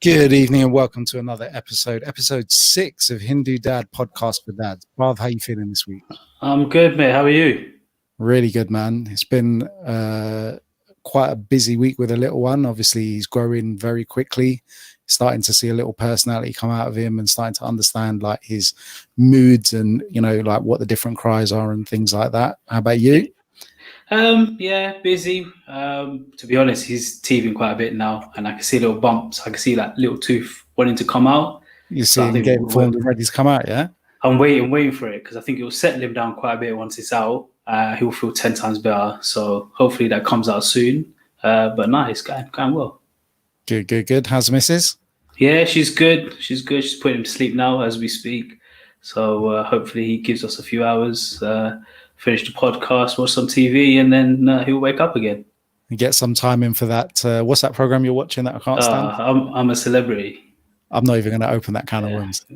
Good evening and welcome to another episode 6 of HinduDad Podcast for Dads. Bob, how are you feeling this week? I'm good, mate. How are you? Really good, man. It's been quite a busy week with a little one. Obviously, he's growing very quickly, starting to see a little personality come out of him and starting to understand like his moods and, you know, like what the different cries are and things like that. How about you? Yeah, busy. To be honest, he's teething quite a bit now, and I can see little bumps. I can see that little tooth wanting to come out. You see him getting formed and ready to come out, yeah? I'm waiting for it because I think it will settle him down quite a bit once it's out. He'll feel 10 times better. So hopefully that comes out soon. But no, it's going well. Good. How's the missus? Yeah, she's good. She's putting him to sleep now as we speak. So hopefully he gives us a few hours. Finish the podcast, watch some TV, and then he'll wake up again. And get some time in for that. What's that program you're watching that I can't stand? I'm a Celebrity. I'm not even going to open that can of worms.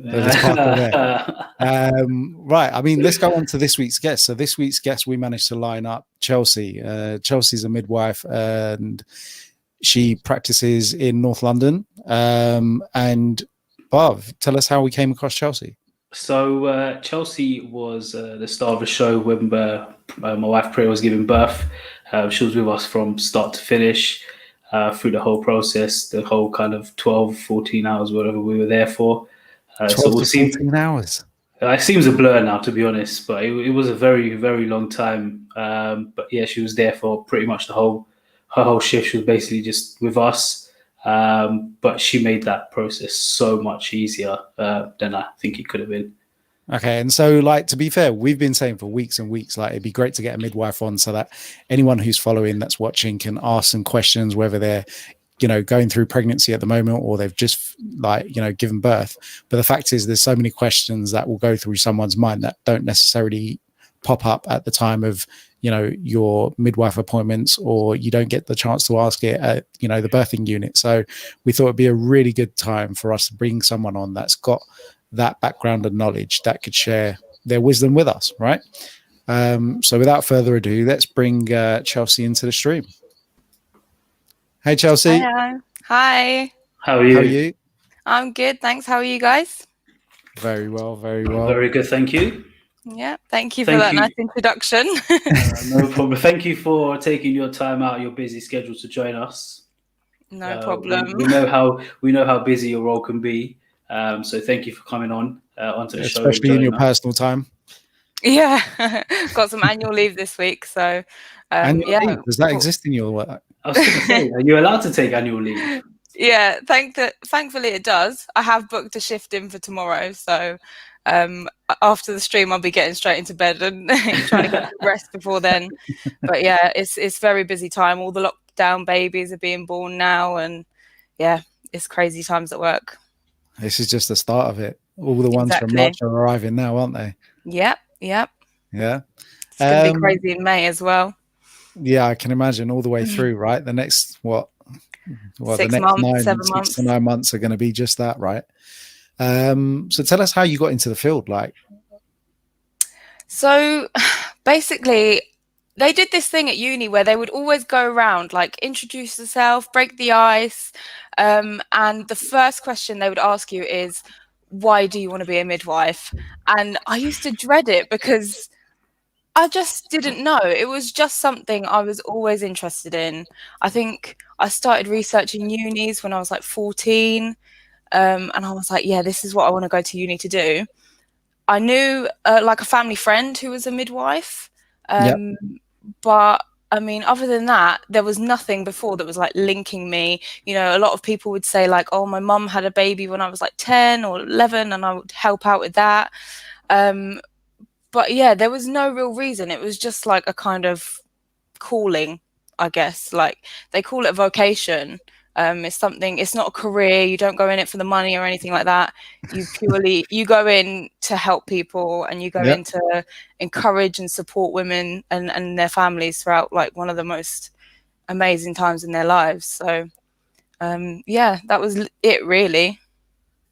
Right. I mean, let's go on to this week's guest. So this week's guest, we managed to line up Chelsea. Chelsea's a midwife and she practices in North London. And Bob, tell us how we came across Chelsea. So Chelsea was the star of the show when my wife Priya was giving birth. She was with us from start to finish through the whole process, the whole kind of 12, 14 hours, whatever we were there for. 12 to 14 hours? It seems a blur now, to be honest, but it was a very, very long time. But yeah, she was there for pretty much her whole shift. She was basically just with us. But she made that process so much easier than I think it could have been. Okay, and so like to be fair, we've been saying for weeks and weeks, like it'd be great to get a midwife on so that anyone who's following that's watching can ask some questions, whether they're, you know, going through pregnancy at the moment or they've just like, you know, given birth. But the fact is there's so many questions that will go through someone's mind that don't necessarily pop up at the time of, you know, your midwife appointments, or you don't get the chance to ask it at, you know, the birthing unit. So we thought it'd be a really good time for us to bring someone on that's got that background and knowledge that could share their wisdom with us, right? So without further ado, let's bring Chelsea into the stream. Hey, Chelsea. Hello. Hi. How are you? I'm good, thanks. How are you guys? Very well. Very good, thank you. Yeah, thank you for that nice introduction. No problem. Thank you for taking your time out of your busy schedule to join us. No problem. We know how busy your role can be. So thank you for coming on onto the show. Especially in your personal time. Yeah, got some annual leave this week. So leave? Does that exist in your work? I was going to say, are you allowed to take annual leave? Yeah, thankfully it does. I have booked a shift in for tomorrow. So after the stream, I'll be getting straight into bed and trying to get some rest before then. But yeah, it's very busy time. All the lockdown babies are being born now. And yeah, it's crazy times at work. This is just the start of it. All the ones from March are arriving now, aren't they? Yep. Yeah. It's going to be crazy in May as well. Yeah, I can imagine all the way through, right? The next, Well, the next 6 to 9 months are going to be just that, right? So tell us how you got into the field, like. So basically, they did this thing at uni where they would always go around, like introduce yourself, break the ice. And the first question they would ask you is, why do you want to be a midwife? And I used to dread it because I just didn't know. It was just something I was always interested in. I think I started researching unis when I was like 14. And I was like, yeah, this is what I want to go to uni to do. I knew like a family friend who was a midwife. But I mean, other than that, there was nothing before that was like linking me. You know, a lot of people would say like, oh, my mum had a baby when I was like 10 or 11 and I would help out with that. But yeah, there was no real reason. It was just like a kind of calling, I guess. Like they call it a vocation. It's something, it's not a career. You don't go in it for the money or anything like that. You go in to help people and you go in to encourage and support women and their families throughout like one of the most amazing times in their lives. So yeah, that was it really.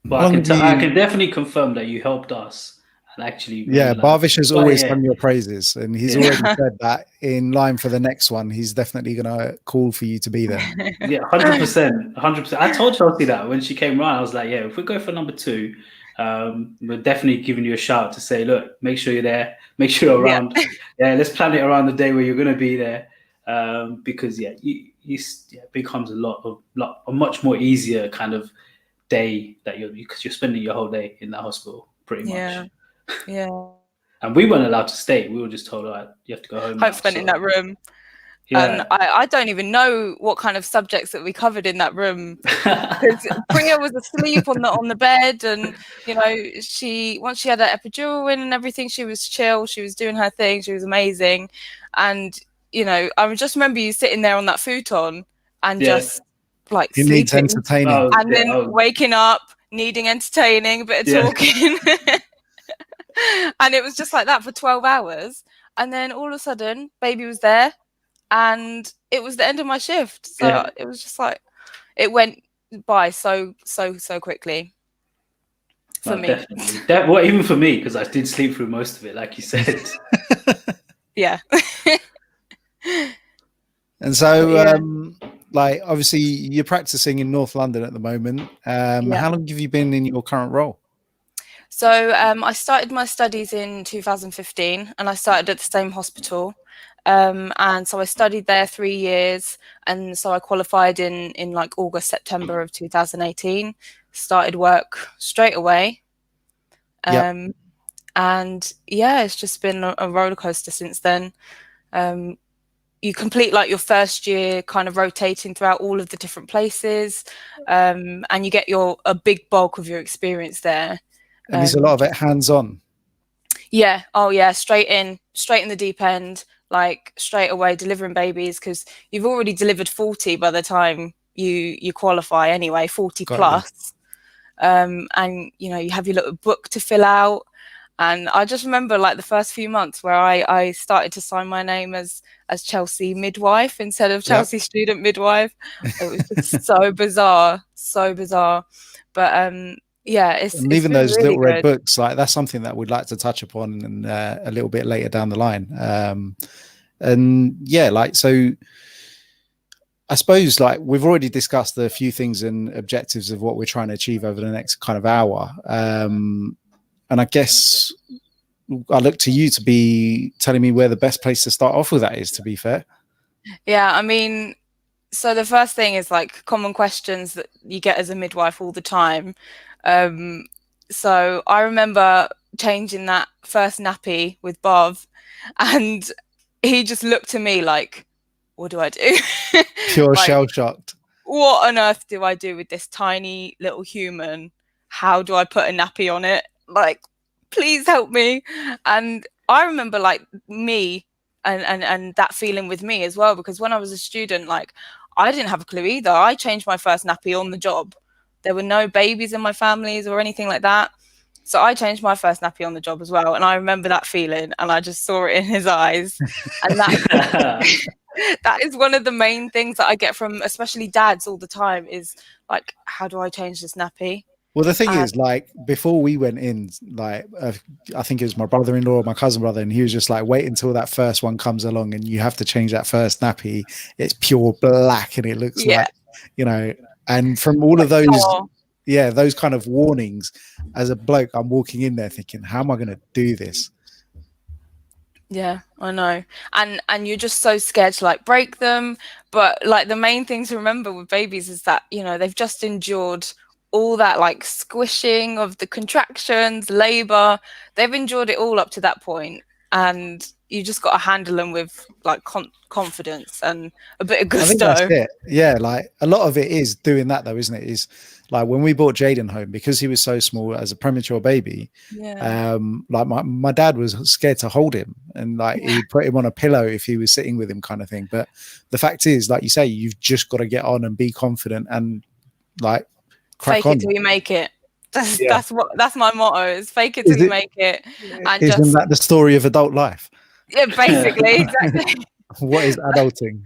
But I can definitely confirm that you helped us and actually Yeah, maybe like, Barvish has but always yeah, done your praises, and he's yeah. already said that in line for the next one, he's definitely going to call for you to be there. Yeah, 100%, 100%. I told Chelsea that when she came around, I was like, yeah, if we go for number 2, we're definitely giving you a shout to say, look, make sure you're there, make sure you're around. Yeah, let's plan it around the day where you're going to be there, because yeah, it becomes a much more easier kind of day that because you're spending your whole day in that hospital pretty much. Yeah. And we weren't allowed to stay. We were just told, all right, you have to go home now. I've spent in that room. Yeah. And I don't even know what kind of subjects that we covered in that room, because Priya was asleep on the bed, and you know, once she had her epidural in and everything, she was chill, she was doing her thing, she was amazing. And you know, I just remember you sitting there on that futon and just like He needs sleeping, entertaining. and then waking up, needing entertaining, a bit of talking. And it was just like that for 12 hours. And then all of a sudden, baby was there. And it was the end of my shift. So it was just like, it went by so quickly for me. Definitely. Well, even for me, because I did sleep through most of it, like you said. Yeah. And so, like, obviously, you're practicing in North London at the moment. How long have you been in your current role? So I started my studies in 2015, and I started at the same hospital. And so I studied there 3 years, and so I qualified in like August, September of 2018. Started work straight away. And yeah, it's just been a roller coaster since then. You complete like your first year kind of rotating throughout all of the different places, and you get a big bulk of your experience there. And there's a lot of it hands-on. Yeah. Oh yeah. Straight in the deep end, like straight away delivering babies, because you've already delivered 40 by the time you qualify anyway, 40 plus. And you know, you have your little book to fill out. And I just remember like the first few months where I started to sign my name as Chelsea midwife instead of Chelsea student midwife. It was just so bizarre. But yeah, and even those really little red books, like that's something that we'd like to touch upon and a little bit later down the line. And yeah, like, so I suppose like we've already discussed a few things and objectives of what we're trying to achieve over the next kind of hour. And I guess I look to you to be telling me where the best place to start off with that is, to be fair. Yeah, I mean, so the first thing is like common questions that you get as a midwife all the time. So I remember changing that first nappy with Bob, and he just looked at me like, what do I do? Pure like, shell-shocked. What on earth do I do with this tiny little human? How do I put a nappy on it? Like, please help me. And I remember like me and that feeling with me as well, because when I was a student, like I didn't have a clue either. I changed my first nappy on the job. There were no babies in my families or anything like that. So I changed my first nappy on the job as well. And I remember that feeling, and I just saw it in his eyes. And that is one of the main things that I get from especially dads all the time is like, how do I change this nappy? Well, the thing is, like, before we went in, like, I think it was my brother-in-law or my cousin brother, and he was just like, wait until that first one comes along and you have to change that first nappy. It's pure black and it looks like, you know, and from all of those, those kind of warnings, as a bloke, I'm walking in there thinking, how am I going to do this? Yeah, I know. And you're just so scared to like break them. But like the main thing to remember with babies is that, you know, they've just endured all that like squishing of the contractions, labor. They've endured it all up to that point, and you just got to handle them with like confidence and a bit of gusto. I think that's it. Yeah, like a lot of it is doing that though, isn't it? Is like when we brought Jaden home, because he was so small as a premature baby, like my dad was scared to hold him, and like he'd put him on a pillow if he was sitting with him, kind of thing. But the fact is, like you say, you've just got to get on and be confident and like crack fake on. It till you make it. That's my motto, is fake it till you make it. And isn't that the story of adult life? Yeah, basically. Exactly. What is adulting?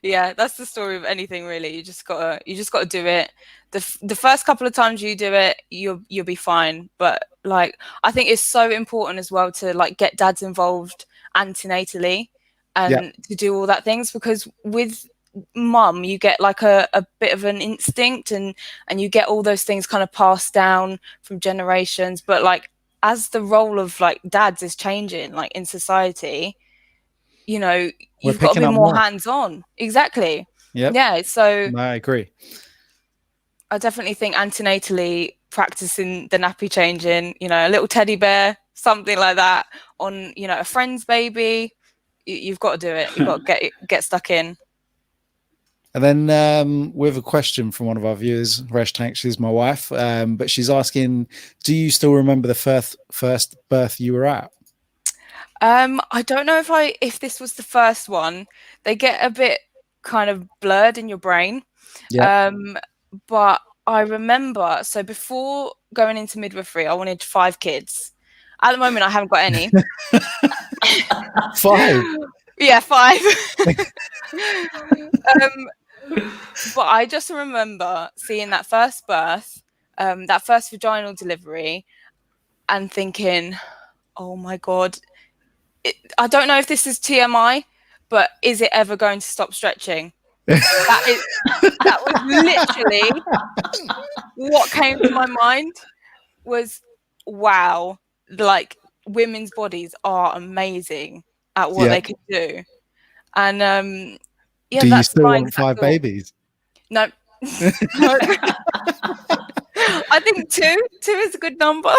Yeah, that's the story of anything really. You just gotta do it. The first couple of times you do it, you'll be fine. But like, I think it's so important as well to like get dads involved antenatally and to do all that things, because with mum you get like a bit of an instinct, and you get all those things kind of passed down from generations. But like, as the role of like dads is changing like in society, you know, you've got to be more hands-on. Exactly. Yeah, so I agree. I definitely think antenatally practicing the nappy changing, you know, a little teddy bear, something like that on, you know, a friend's baby, you've got to do it. You've got to get stuck in. And then we have a question from one of our viewers, Resh Tank. She's my wife, but she's asking, do you still remember the first birth you were at? I don't know if this was the first one. They get a bit kind of blurred in your brain. Yeah. But I remember, so before going into midwifery, I wanted 5 kids. At the moment, I haven't got any. 5? Yeah, 5. But I just remember seeing that first birth, that first vaginal delivery, and thinking, oh my God, I don't know if this is TMI, but is it ever going to stop stretching? That was literally what came to my mind. Was, wow, like, women's bodies are amazing at what they can do. And yeah, do you that's still want 5 babies? No. No. I think 2 is a good number.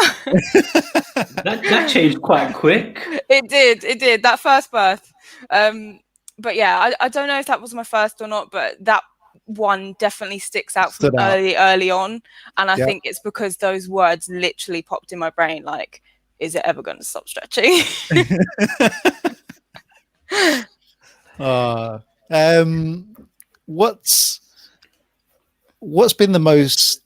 that changed quite quick. It did that first birth. But yeah, I don't know if that was my first or not, but that one definitely sticks out from early on. And I think it's because those words literally popped in my brain, like, is it ever going to stop stretching? What's been the most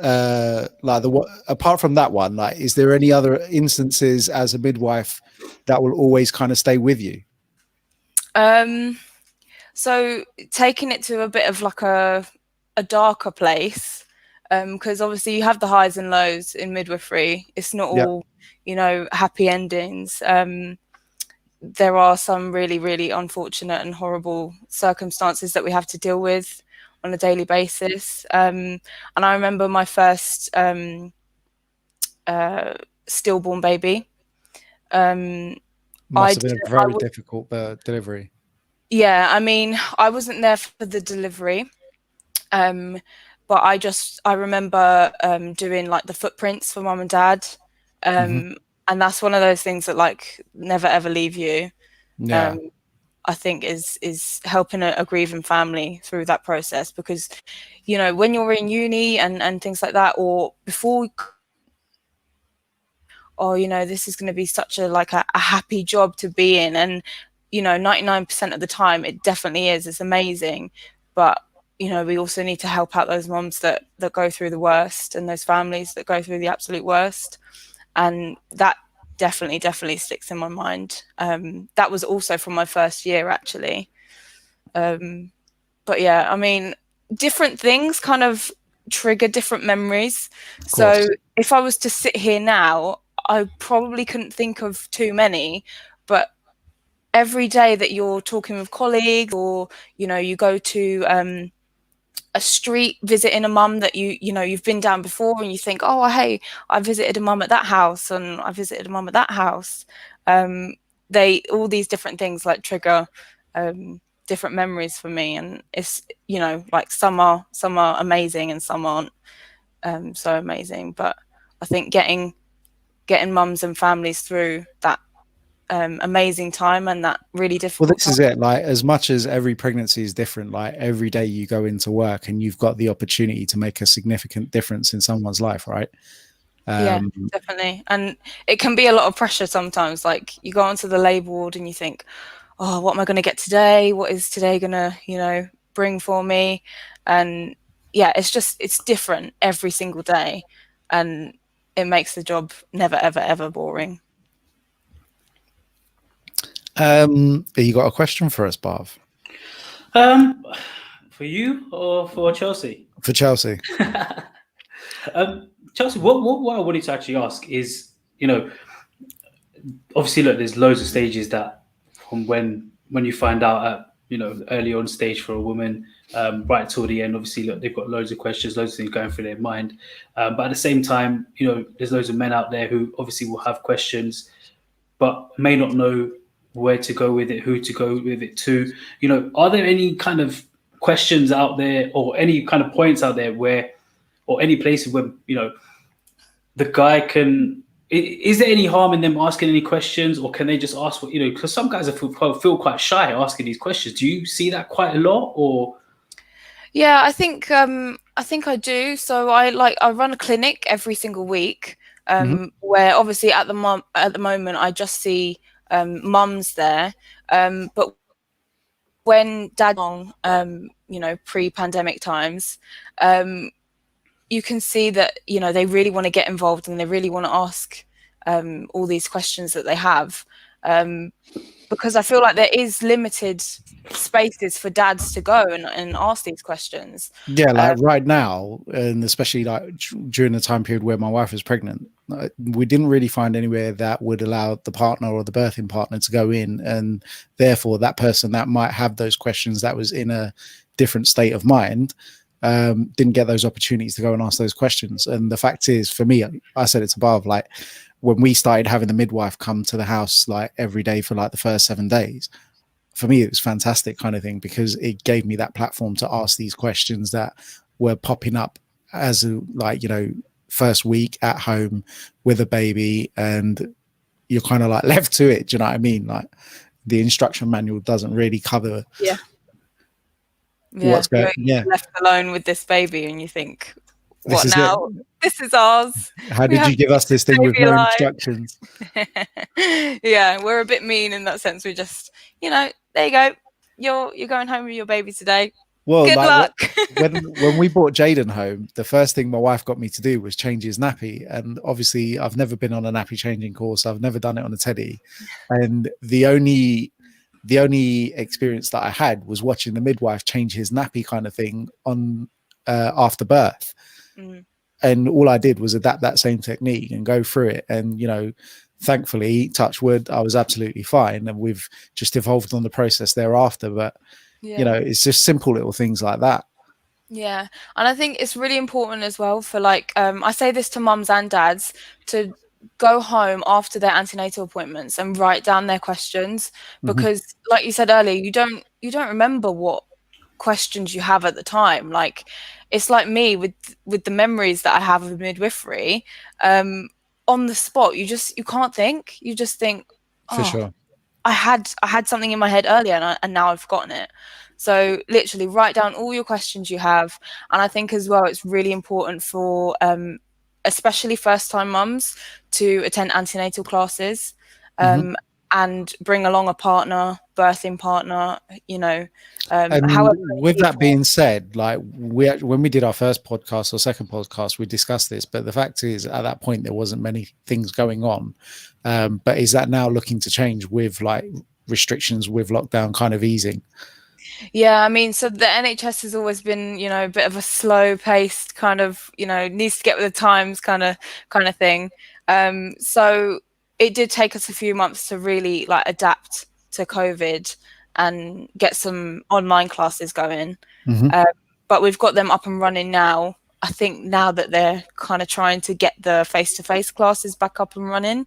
like apart from that one, like, is there any other instances as a midwife that will always kind of stay with you? So taking it to a bit of like a darker place, because obviously you have the highs and lows in midwifery. It's not all, you know, happy endings. There are some really, really unfortunate and horrible circumstances that we have to deal with on a daily basis. And I remember my first stillborn baby. Must have been a very difficult delivery. Yeah, I mean, I wasn't there for the delivery, but I remember doing like the footprints for mum and dad, and that's one of those things that like never ever leave you. Yeah. I think is helping a grieving family through that process, because, you know, when you're in uni and things like that, or before, oh, you know, this is going to be such a happy job to be in, and, you know, 99% of the time it definitely is. It's amazing, but, you know, we also need to help out those moms that go through the worst, and those families that go through the absolute worst. And that definitely sticks in my mind. That was also from my first year, actually. But yeah, I mean, different things kind of trigger different memories. So if I was to sit here now, I probably couldn't think of too many, but every day that you're talking with colleagues, or, you know, you go to a street visiting a mum that you know you've been down before, and you think, oh, hey, I visited a mum at that house, and I visited a mum at that house. All these different things like trigger different memories for me, and it's, you know, like some are amazing and some aren't so amazing. But I think getting mums and families through that amazing time and that really difficult this is it, like, as much as every pregnancy is different, like, every day you go into work and you've got the opportunity to make a significant difference in someone's life, right? Yeah, definitely. And it can be a lot of pressure sometimes. Like, you go onto the labour ward and you think, oh, what am I going to get today? What is today going to, you know, bring for me? And yeah, it's different every single day, and it makes the job never ever boring. You got a question for us, Barv? For you or for Chelsea? For Chelsea. Chelsea, what I wanted to actually ask is, obviously, look, there's loads of stages that from when you find out at early on stage for a woman, right till the end. Obviously, look, they've got loads of questions, loads of things going through their mind. But at the same time, there's loads of men out there who obviously will have questions, but may not know where to go with it, who to go with it to. Are there any kind of questions out there, or any kind of points out there where, or any places where the guy can? Is there any harm in them asking any questions, or can they just ask what because some guys feel quite shy asking these questions. Do you see that quite a lot, or? Yeah, I think I do. So I run a clinic every single week, where obviously at the moment I just see mums there, but when dad on pre-pandemic times, you can see that they really want to get involved and they really want to ask all these questions that they have, because I feel like there is limited spaces for dads to go and ask these questions. Yeah, like right now, and especially like during the time period where my wife was pregnant, we didn't really find anywhere that would allow the partner or the birthing partner to go in, and therefore that person that might have those questions that was in a different state of mind didn't get those opportunities to go and ask those questions. And the fact is, for me, I said it's above, like when we started having the midwife come to the house like every day for like the first 7 days, for me it was fantastic kind of thing, because it gave me that platform to ask these questions that were popping up as a, like first week at home with a baby, and you're kind of like left to it. Do you know what I mean? Like the instruction manual doesn't really cover what's going. You're left alone with this baby, and you think, what now? This is ours. How did you give us this thing with no instructions? Yeah, we're a bit mean in that sense. We just, there you go. You're going home with your baby today. Well, good luck. when we brought Jaden home, the first thing my wife got me to do was change his nappy. And obviously I've never been on a nappy changing course. I've never done it on a teddy. And the only experience that I had was watching the midwife change his nappy kind of thing on after birth. And all I did was adapt that same technique and go through it. And, thankfully, touch wood, I was absolutely fine. And we've just evolved on the process thereafter. But, it's just simple little things like that. Yeah. And I think it's really important as well for I say this to mums and dads, to go home after their antenatal appointments and write down their questions, because like you said earlier, you don't remember what questions you have at the time. Like it's like me with the memories that I have of midwifery, on the spot you can't think. You just think, for sure, I had something in my head earlier and now I've forgotten it. So literally write down all your questions you have. And I think as well it's really important for especially first time mums to attend antenatal classes, and bring along a partner, birthing partner, however. With that being said, like when we did our first podcast or second podcast, we discussed this, but the fact is at that point there wasn't many things going on. But is that now looking to change with like restrictions with lockdown kind of easing? Yeah, I mean, so the NHS has always been, a bit of a slow paced kind of, needs to get with the times kind of thing. So it did take us a few months to really adapt to COVID and get some online classes going. But we've got them up and running now. I think now that they're kind of trying to get the face-to-face classes back up and running.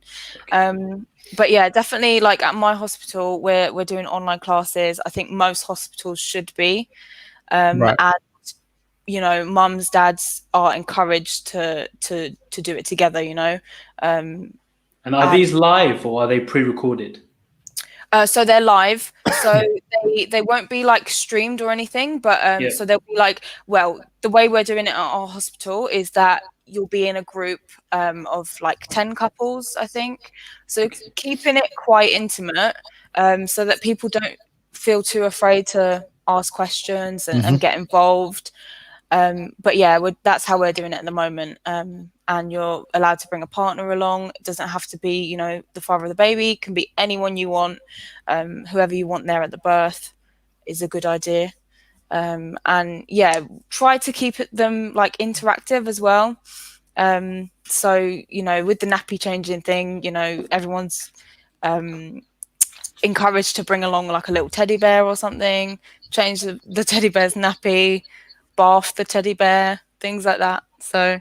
But yeah, definitely at my hospital, we're doing online classes. I think most hospitals should be. Right. And, mums, dads are encouraged to do it together, And are these live or are they pre-recorded? So they're live, so they won't be streamed or anything, but so they'll be the way we're doing it at our hospital is that you'll be in a group of 10 couples, I think. So keeping it quite intimate, so that people don't feel too afraid to ask questions and get involved. But yeah, that's how we're doing it at the moment. And you're allowed to bring a partner along. It doesn't have to be, the father of the baby. It can be anyone you want. Whoever you want there at the birth is a good idea. And yeah, try to keep them interactive as well. So, you know, with the nappy changing thing, you know, everyone's encouraged to bring along like a little teddy bear or something, change the teddy bear's nappy, bath the teddy bear, things like that. So,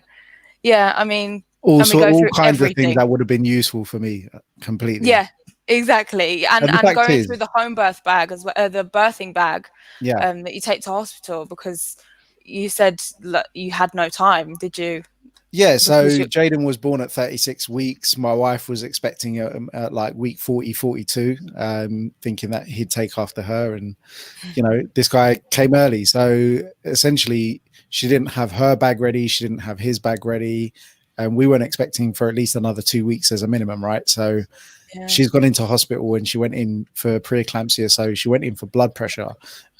yeah, I mean, and we Also, go all through kinds of things everything. that would have been useful for me completely. Yeah, exactly. And And the fact going is, through the home birth bag as well, the birthing bag yeah. that you take to hospital, because you said you had no time, did you? Yeah, Because so Jaden was born at 36 weeks. My wife was expecting at like week 40, 42, thinking that he'd take after her. And, you know, this guy came early. So essentially, she didn't have her bag ready. She didn't have his bag ready. And we weren't expecting for at least another 2 weeks as a minimum, right? So she's gone into hospital and she went in for preeclampsia. So she went in for blood pressure.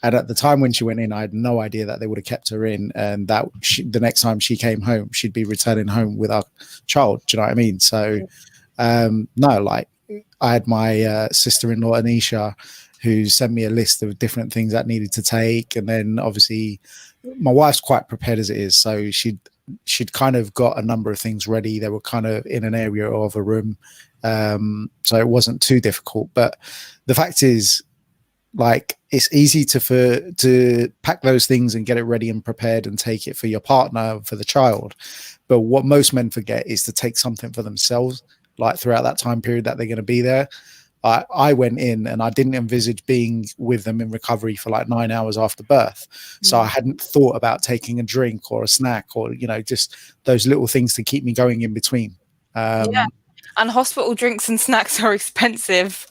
And at the time when she went in, I had no idea that they would have kept her in, and that the next time she came home, she'd be returning home with our child. Do you know what I mean? So, no, like I had my sister-in-law Anisha, who sent me a list of different things that needed to take, and then obviously my wife's quite prepared as it is, so she'd kind of got a number of things ready. They were kind of in an area of a room, so it wasn't too difficult. But the fact is, like, it's easy to pack those things and get it ready and prepared and take it for your partner, for the child. But what most men forget is to take something for themselves, like throughout that time period that they're going to be there. I went in and I didn't envisage being with them in recovery for like 9 hours after birth. So I hadn't thought about taking a drink or a snack or, you know, just those little things to keep me going in between. yeah, and hospital drinks and snacks are expensive.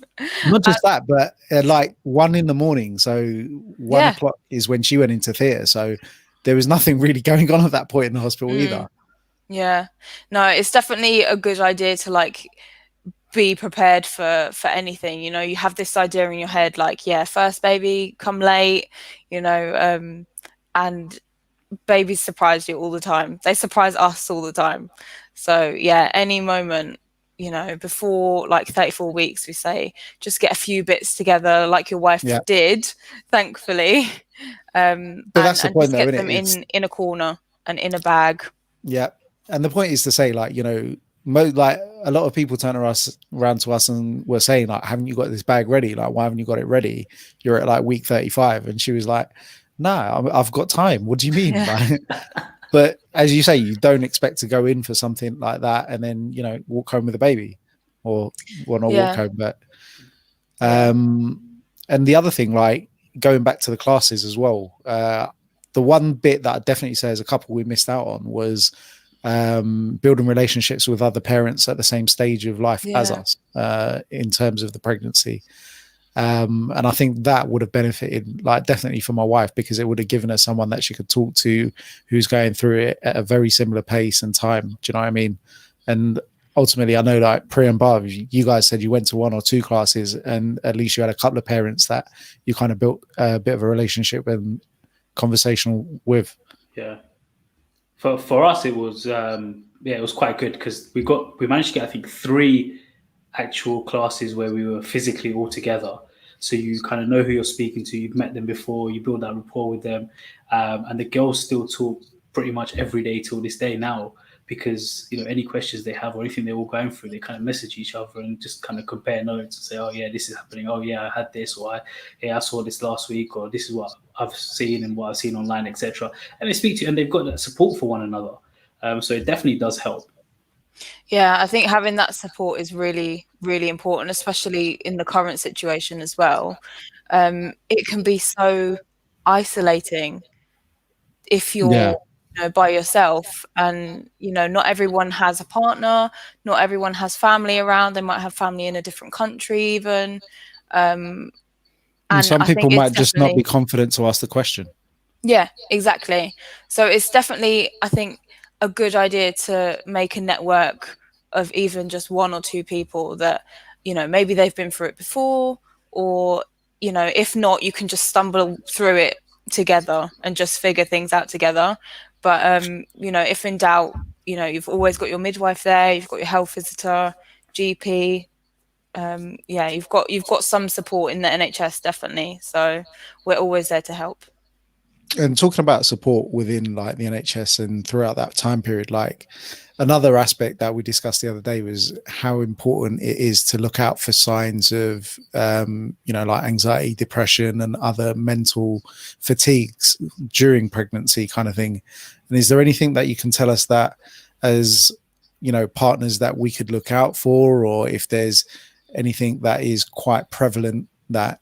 Not just that, but like 1 a.m. So 1 o'clock is when she went into theatre. So there was nothing really going on at that point in the hospital either. Yeah, no, it's definitely a good idea to like be prepared for anything. You know, you have this idea in your head, like, yeah, first baby, come late, you know, and babies surprise you all the time. They surprise us all the time. So yeah, any moment, you know, before like 34 weeks, we say just get a few bits together, like your wife did, thankfully. But that's the point, just though, get isn't them it? in a corner and in a bag. Yeah, and the point is to say, like, you know, like a lot of people turn around to us and were saying, like, haven't you got this bag ready? Like, why haven't you got it ready? You're at like week 35. And she was like, no, I've got time. What do you mean? Like, but as you say, you don't expect to go in for something like that and then, you know, walk home with a baby, or well, not walk home, but and the other thing, like going back to the classes as well, the one bit that I definitely say as a couple we missed out on was building relationships with other parents at the same stage of life as us, in terms of the pregnancy. And I think that would have benefited, like, definitely for my wife, because it would have given her someone that she could talk to who's going through it at a very similar pace and time. Do you know what I mean? And ultimately, I know, like pre and Bob, you guys said you went to 1 or 2 classes, and at least you had a couple of parents that you kind of built a bit of a relationship and conversational with. Yeah. For us, it was it was quite good, because we managed to get, I think, 3 actual classes where we were physically all together. So you kind of know who you're speaking to. You've met them before. You build that rapport with them, and the girls still talk pretty much every day till this day now, because, you know, any questions they have or anything they're all going through, they kind of message each other and just kind of compare notes and say, oh yeah, this is happening. Oh yeah, I had this, or I saw this last week, or this is what I've seen and what I've seen online, etc. And they speak to you, and they've got that support for one another. So it definitely does help. Yeah, I think having that support is really, really important, especially in the current situation as well. It can be so isolating if you're, you know, by yourself, and, you know, not everyone has a partner, not everyone has family around. They might have family in a different country even. And some I people think it's might just not be definitely, confident to ask the question. yeah, exactly. So it's definitely, I think, a good idea to make a network of even just 1 or 2 people that, you know, maybe they've been through it before, or, you know, if not, you can just stumble through it together and just figure things out together. But you know, if in doubt, you know, you've always got your midwife there, you've got your health visitor, GP. Yeah, you've got some support in the NHS, definitely. So we're always there to help. And talking about support within like the NHS and throughout that time period, like another aspect that we discussed the other day was how important it is to look out for signs of, like anxiety, depression, and other mental fatigues during pregnancy, kind of thing. And is there anything that you can tell us that, as partners, that we could look out for, or if there's anything that is quite prevalent that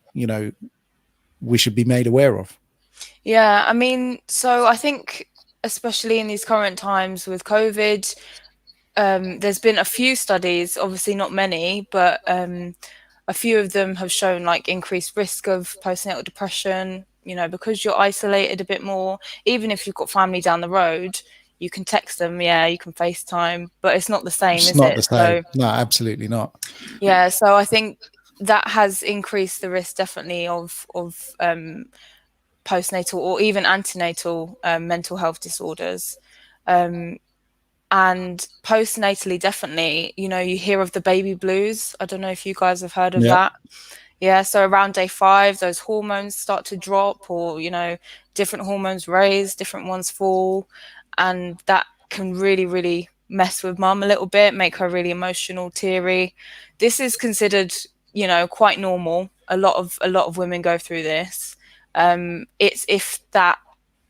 we should be made aware of? Yeah, I mean, so I think especially in these current times with COVID, there's been a few studies, obviously not many, but a few of them have shown like increased risk of postnatal depression, because you're isolated a bit more. Even if you've got family down the road, you can text them, yeah, you can FaceTime, but it's not the same, It's is not it? the same. No, absolutely not. Yeah, so I think that has increased the risk definitely of postnatal or even antenatal mental health disorders. And postnatally, definitely, you hear of the baby blues. I don't know if you guys have heard of that. Yeah, so around day 5, those hormones start to drop, or, different hormones raise, different ones fall. And that can really, really mess with mum a little bit, make her really emotional, teary. This is considered, quite normal. A lot of women go through this. It's if that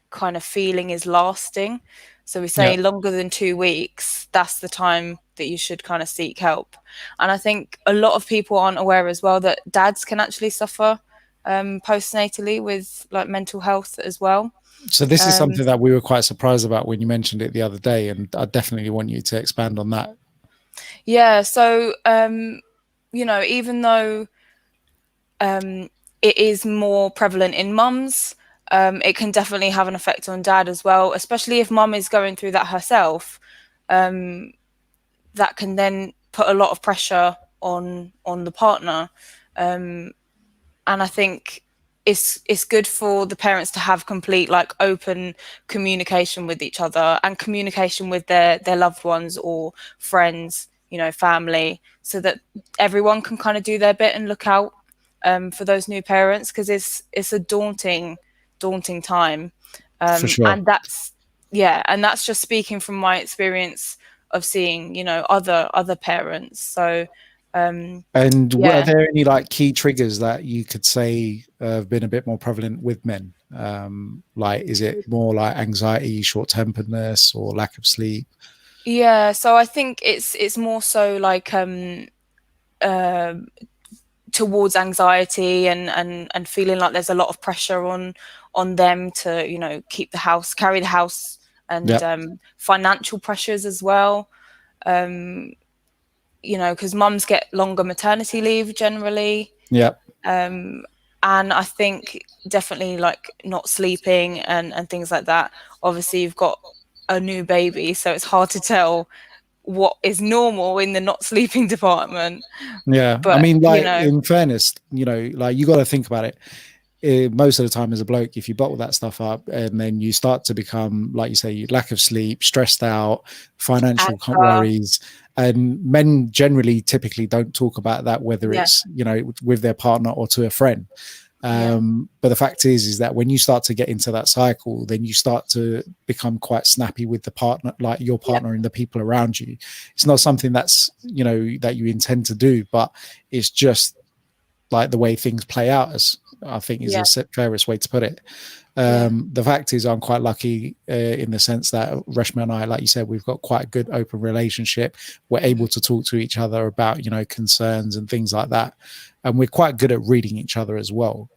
kind of feeling is lasting. So we say longer than 2 weeks, that's the time that you should kind of seek help. And I think a lot of people aren't aware as well that dads can actually suffer postnatally with like mental health as well. So this is something that we were quite surprised about when you mentioned it the other day, and I definitely want you to expand on that. Yeah, so even though it is more prevalent in mums, it can definitely have an effect on dad as well, especially if mum is going through that herself. That can then put a lot of pressure on the partner. And I think it's good for the parents to have complete like open communication with each other and communication with their loved ones or friends, family, so that everyone can kind of do their bit and look out for those new parents, because it's a daunting time. For sure. And that's just speaking from my experience of seeing other parents. So and were there any like key triggers that you could say have been a bit more prevalent with men? Like, is it more like anxiety, short-temperedness, or lack of sleep? Yeah, so I think it's more so like towards anxiety and feeling like there's a lot of pressure on them to carry the house, and financial pressures as well, because mums get longer maternity leave generally. And I think definitely like not sleeping and things like that. Obviously you've got a new baby, so it's hard to tell what is normal in the not sleeping department. But I mean, like, in fairness, like, you got to think about it. Most of the time as a bloke, if you bottle that stuff up and then you start to become, like you say, lack of sleep, stressed out, financial worries, and men generally typically don't talk about that, whether it's with their partner or to a friend. But the fact is that when you start to get into that cycle, then you start to become quite snappy with the partner, like your partner and the people around you. It's not something that's that you intend to do, but it's just like the way things play out, as I think is the fairest way to put it. The fact is, I'm quite lucky in the sense that Reshma and I, like you said, we've got quite a good open relationship. We're able to talk to each other about concerns and things like that, and we're quite good at reading each other as well.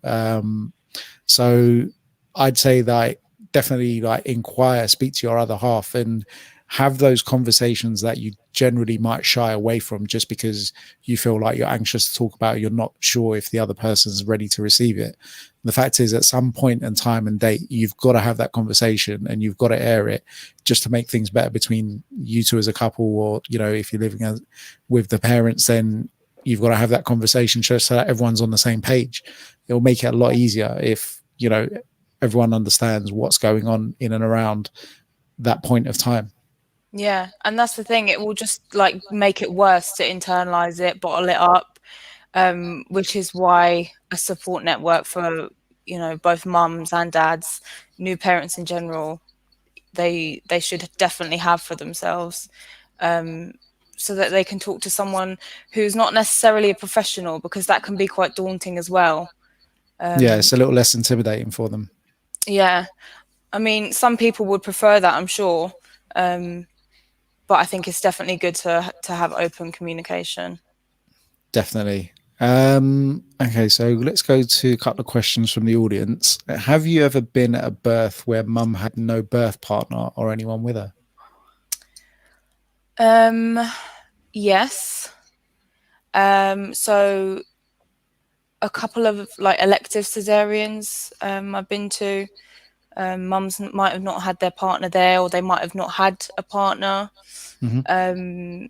So I'd say that definitely like inquire, speak to your other half, and have those conversations that you generally might shy away from just because you feel like you're anxious to talk about it. You're not sure if the other person's ready to receive it. The fact is, at some point in time and date, you've got to have that conversation and you've got to air it just to make things better between you two as a couple, or, if you're living with the parents, then you've got to have that conversation just so that everyone's on the same page. It'll make it a lot easier if, everyone understands what's going on in and around that point of time. Yeah, and that's the thing. It will just like make it worse to internalize it, bottle it up, which is why a support network for you know, both mums and dads, new parents in general, they should definitely have for themselves, so that they can talk to someone who's not necessarily a professional, because that can be quite daunting as well. Yeah, it's a little less intimidating for them. Yeah, I mean, some people would prefer that, I'm sure, but I think it's definitely good to have open communication. Definitely. Okay, so let's go to a couple of questions from the audience. Have you ever been at a birth where mum had no birth partner or anyone with her? Yes. So a couple of like elective cesareans I've been to. Mums might have not had their partner there, or they might have not had a partner. Mm-hmm.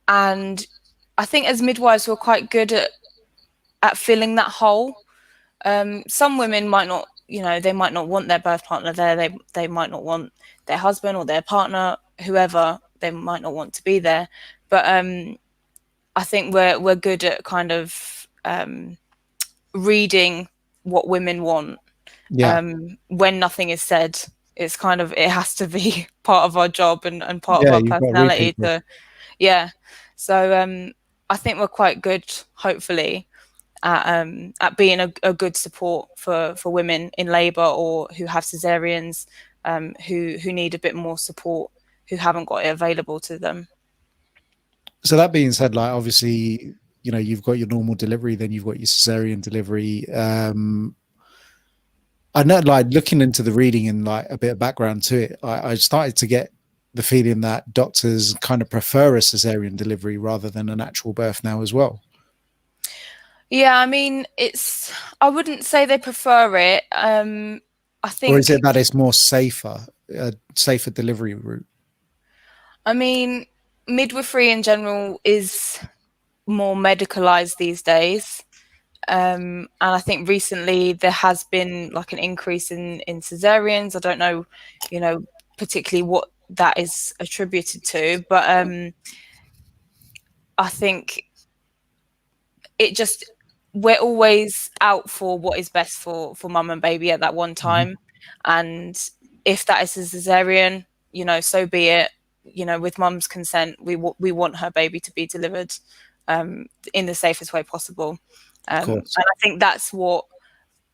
And I think as midwives, we're quite good at filling that hole. Some women might not, you know, they might not want their birth partner there. They might not want their husband or their partner, whoever, they might not want to be there. But I think we're good at kind of reading what women want. Yeah. When nothing is said, it's kind of, it has to be part of our job and part of Yeah, our you've got to read personality people. to, yeah. So I think we're quite good, hopefully, at being a good support for women in labour or who have cesareans, who need a bit more support, who haven't got it available to them. So that being said, like obviously, you know, you've got your normal delivery, then you've got your cesarean delivery. I know, like looking into the reading and like a bit of background to it, I started to get the feeling that doctors kind of prefer a cesarean delivery rather than an actual birth now as well. Yeah, I mean, I wouldn't say they prefer it. I think, or is it that it's more safer delivery route? I mean, midwifery in general is more medicalized these days. And I think recently there has been like an increase in cesareans. I don't know, you know, particularly what that is attributed to, but I think we're always out for what is best for mum and baby at that one time. And if that is a cesarean, you know, so be it. You know, with mum's consent, we want her baby to be delivered in the safest way possible. And I think that's what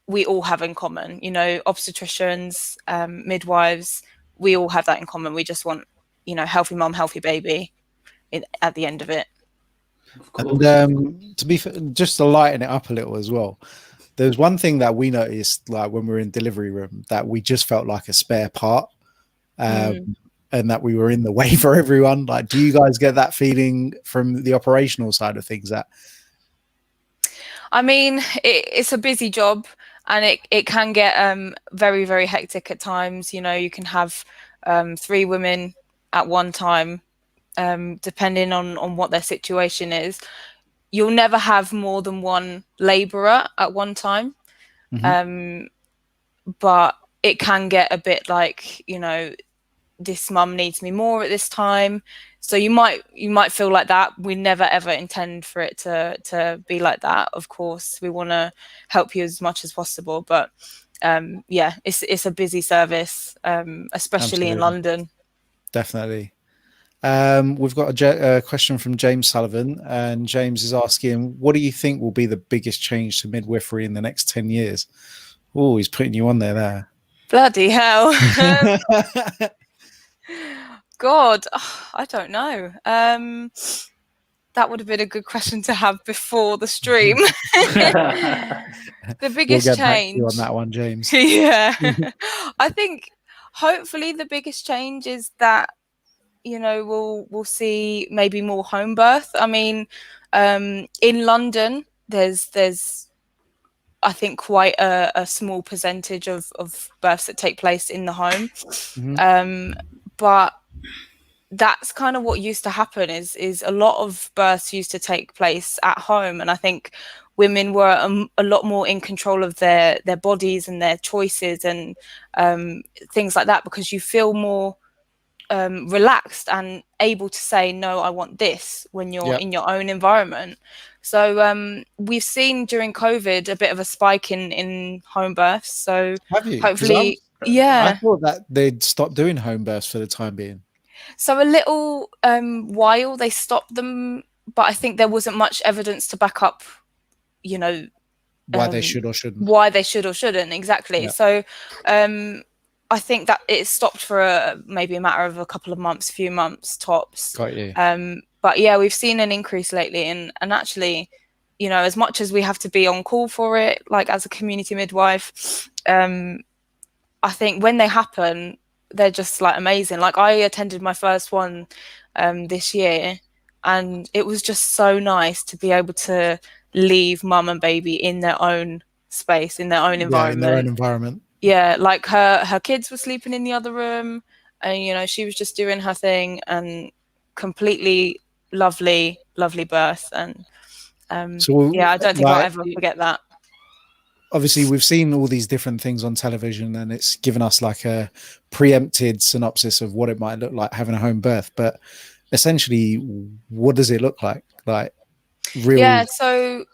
we all have in common. You know, obstetricians, midwives, we all have that in common. We just want, you know, healthy mum, healthy baby at the end of it. Of course. And to be just to lighten it up a little as well, there's one thing that we noticed, like when we were in delivery room, that we just felt like a spare part, and that we were in the way for everyone. Like, do you guys get that feeling from the operational side of things? That, I mean, it's a busy job, and it can get very, very hectic at times. You know, you can have 3 women at one time, depending on what their situation is. You'll never have more than one labourer at one time. But it can get a bit like, you know, this mum needs me more at this time. So you might feel like that. We never ever intend for it to be like that. Of course, we want to help you as much as possible, but yeah, it's a busy service, especially in London. Definitely. We've got a question from James Sullivan, and James is asking, what do you think will be the biggest change to midwifery in the next 10 years? Oh, he's putting you on there. Bloody hell. God, I don't know. That would have been a good question to have before the stream. The biggest we'll get change back to you on that one, James. Yeah. I think hopefully the biggest change is that, you know, we'll see maybe more home birth. I mean, in London, there's I think quite a small percentage of births that take place in the home. But that's kind of what used to happen is a lot of births used to take place at home. And I think women were a lot more in control of their bodies and their choices and things like that, because you feel more relaxed and able to say, no, I want this, when you're Yep. in your own environment. So we've seen during COVID a bit of a spike in home births. So Have you? 'Cause hopefully, I yeah. thought that they'd stop doing home births for the time being. So a little while they stopped them, but I think there wasn't much evidence to back up, you know, Why they should or shouldn't. why they should or shouldn't, exactly. Yeah. So I think that it stopped for maybe a matter of a couple of months, few months tops. Got you. But yeah, we've seen an increase lately, and actually, you know, as much as we have to be on call for it, like as a community midwife, I think when they happen, they're just like amazing. Like I attended my first one this year, and it was just so nice to be able to leave mum and baby in their own space, in their own environment. Yeah, in their own environment. Yeah, like her kids were sleeping in the other room, and you know, she was just doing her thing, and completely lovely birth. And So yeah, I don't think I'll ever forget that. Obviously, we've seen all these different things on television, and it's given us like a preempted synopsis of what it might look like having a home birth. But essentially, what does it look like? Like real? Yeah, so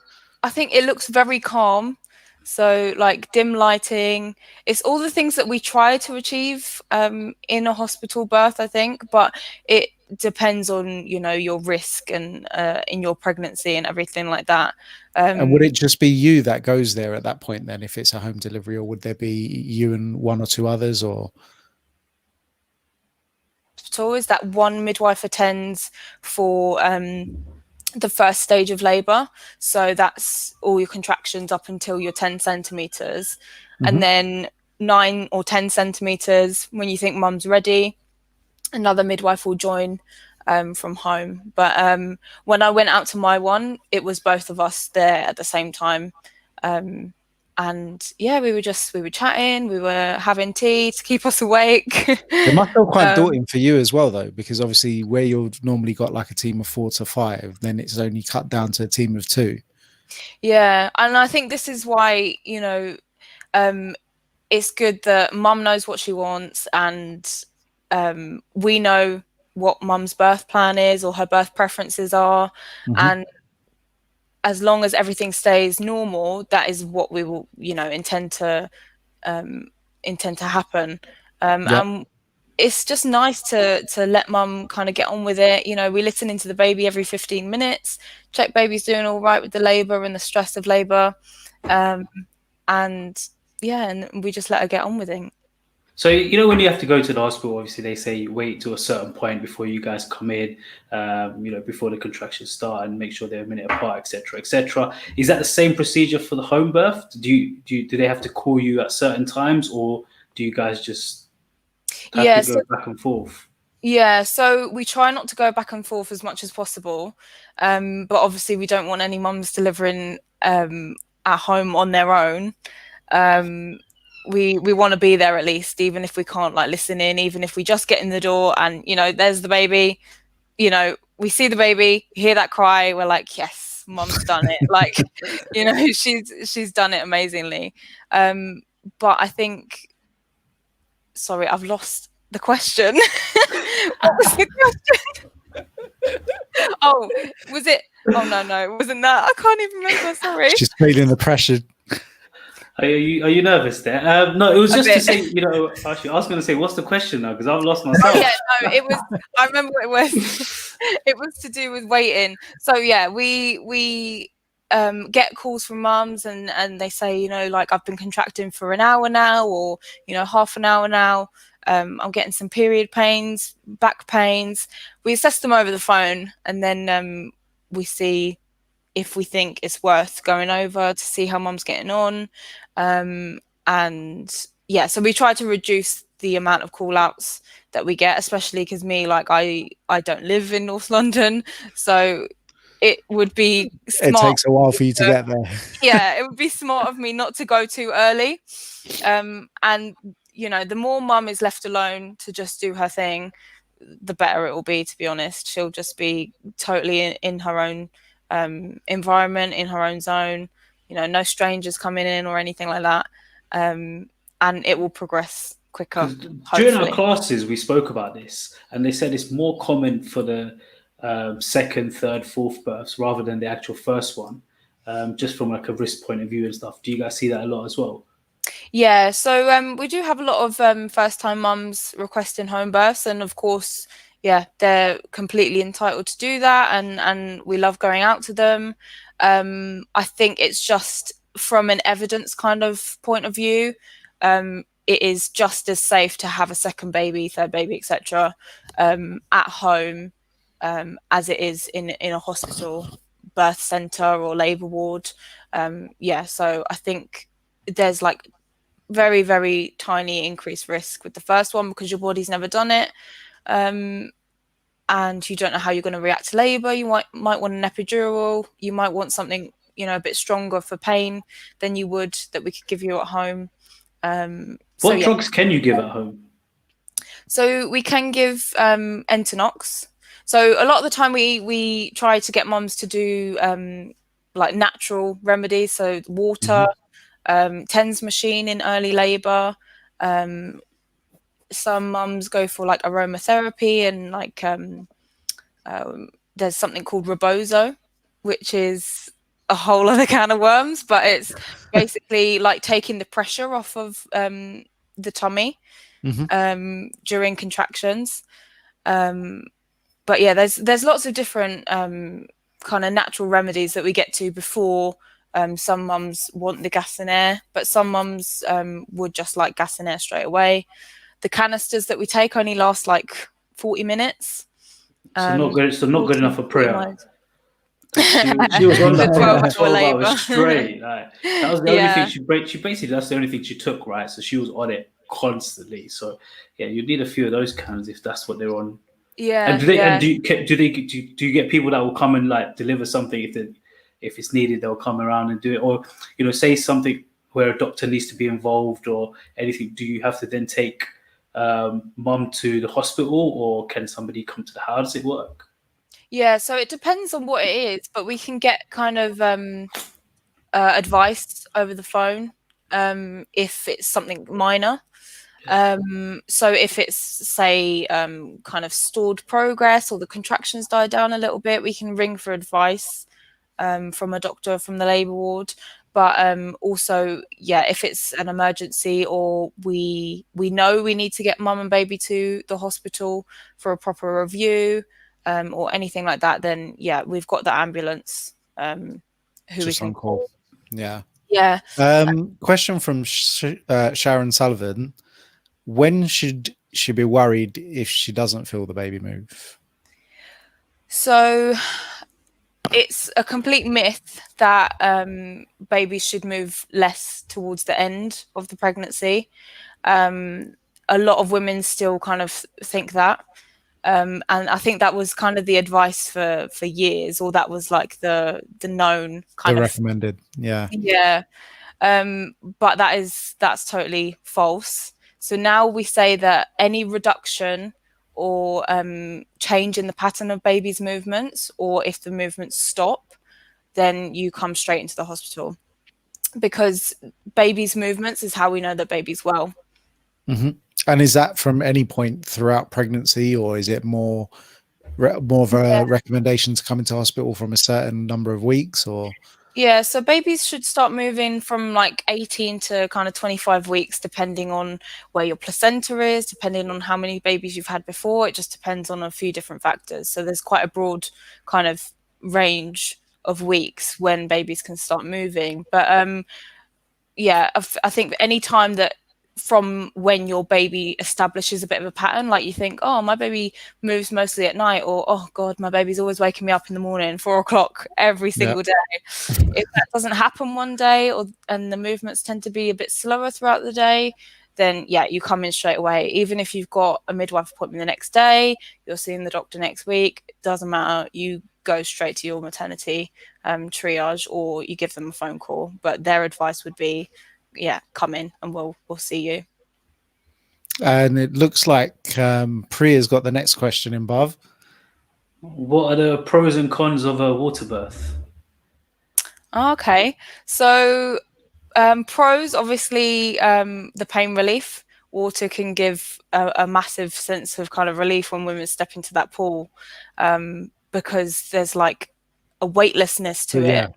I think it looks very calm. So like dim lighting, it's all the things that we try to achieve in a hospital birth, I think, but it depends on, you know, your risk and in your pregnancy and everything like that. And would it just be you that goes there at that point then, if it's a home delivery, or would there be you and one or two others? Or so is that one midwife attends for the first stage of labor, so that's all your contractions up until your 10 centimeters, and then 9 or 10 centimeters when you think mum's ready, another midwife will join from home. But when I went out to my one, it was both of us there at the same time, and yeah, we were chatting, we were having tea to keep us awake. it must feel quite daunting for you as well, though, because obviously where you've normally got like a team of 4 to 5, then it's only cut down to a team of 2. Yeah, and I think this is why, you know, it's good that mum knows what she wants, and we know what mum's birth plan is or her birth preferences are, and as long as everything stays normal, that is what we will, you know, intend to happen. And it's just nice to let mum kind of get on with it. You know, we listen into the baby every 15 minutes, check baby's doing all right with the labor and the stress of labor, and yeah, and we just let her get on with it. So, you know, when you have to go to the hospital, obviously they say wait to a certain point before you guys come in, you know, before the contractions start, and make sure they're a minute apart, etc., etc. Is that the same procedure for the home birth? Do they have to call you at certain times, or do you guys just have to go back and forth? Yeah, so we try not to go back and forth as much as possible, but obviously we don't want any mums delivering at home on their own. We want to be there at least, even if we can't like listen in, even if we just get in the door and, you know, there's the baby, you know, we see the baby, hear that cry, we're like, yes, mum's done it. Like, you know, she's done it amazingly. But I think, sorry, I've lost the question. What was the question? Oh, was it? Oh no, it wasn't that. I can't even remember. Sorry. She's feeling the pressure. Are you nervous there? No, it was just to say, you know, actually, I was going to say, what's the question now? Because I've lost myself. Oh, yeah, no, it was. I remember what it was. It was to do with waiting. So yeah, we get calls from mums, and they say, you know, like, I've been contracting for an hour now, or, you know, half an hour now. I'm getting some period pains, back pains. We assess them over the phone, and then we see if we think it's worth going over to see how mum's getting on. And yeah, so we try to reduce the amount of call outs that we get, especially because me, like, I don't live in North London, so it would be smart. It takes a while for you to get there. Yeah, it would be smart of me not to go too early. And, you know, the more mum is left alone to just do her thing, the better it will be, to be honest. She'll just be totally in her own environment, in her own zone, you know, no strangers coming in or anything like that. And it will progress quicker. During our Hopefully. classes, we spoke about this, and they said it's more common for the second, third, fourth births rather than the actual first one, just from like a risk point of view and stuff. Do you guys see that a lot as well? Yeah, so we do have a lot of first-time mums requesting home births, and of course, yeah, they're completely entitled to do that, and we love going out to them. I think it's just from an evidence kind of point of view, it is just as safe to have a second baby, third baby, etc., at home as it is in a hospital, birth center, or labor ward. Yeah, so I think there's like very, very tiny increased risk with the first one because your body's never done it. And you don't know how you're going to react to labor. You might want an epidural. You might want something, a bit stronger for pain than you would that we could give you at home. What drugs can you give at home? So we can give Entonox. So a lot of the time we try to get mums to do like natural remedies. So water, TENS machine in early labor. Some mums go for like aromatherapy, and like there's something called Rebozo, which is a whole other can of worms, but it's basically like taking the pressure off of the tummy during contractions. But yeah, there's lots of different kind of natural remedies that we get to before. Some mums want the gas and air, but some mums would just like gas and air straight away. The canisters that we take only last like 40 minutes. So not good. So not good enough for prayer. She was on that 12 hours straight. Like, that was the only thing she basically. That's the only thing she took, right? So she was on it constantly. So yeah, you need a few of those cans if that's what they're on. Yeah. And do you get people that will come and like deliver something if it's needed? They'll come around and do it, or say something where a doctor needs to be involved or anything. Do you have to then take mum to the hospital, or can somebody come to the house? How does it work? Yeah, so it depends on what it is, but we can get kind of advice over the phone if it's something minor. So if it's, say, kind of stalled progress or the contractions die down a little bit, we can ring for advice from a doctor from the labour ward. But also, yeah, if it's an emergency or we know we need to get mum and baby to the hospital for a proper review or anything like that, then yeah, we've got the ambulance who just we can on call. Yeah. Yeah. Question from Sharon Sullivan. When should she be worried if she doesn't feel the baby move? So it's a complete myth that babies should move less towards the end of the pregnancy. A lot of women still kind of think that. And I think that was kind of the advice for years, or that was like the known kind of recommended. Yeah. Yeah. But that's totally false. So now we say that any reduction or change in the pattern of baby's movements, or if the movements stop, then you come straight into the hospital, because baby's movements is how we know that baby's well. And is that from any point throughout pregnancy, or is it more of a recommendation to come into hospital from a certain number of weeks? Or yeah, so babies should start moving from like 18 to kind of 25 weeks, depending on where your placenta is, depending on how many babies you've had before. It just depends on a few different factors. So there's quite a broad kind of range of weeks when babies can start moving. But yeah, I think any time that from when your baby establishes a bit of a pattern, like you think, oh, my baby moves mostly at night, or oh god, my baby's always waking me up in the morning, 4 o'clock every single day. If that doesn't happen one day, and the movements tend to be a bit slower throughout the day, then yeah, you come in straight away. Even if you've got a midwife appointment the next day, you're seeing the doctor next week, it doesn't matter. You go straight to your maternity triage, or you give them a phone call. But their advice would be, yeah, come in and we'll see you. And it looks like Priya's got the next question in above. What are the pros and cons of a water birth? Okay, so pros, obviously, the pain relief. water can give a massive sense of kind of relief when women step into that pool, because there's like a weightlessness to Yeah.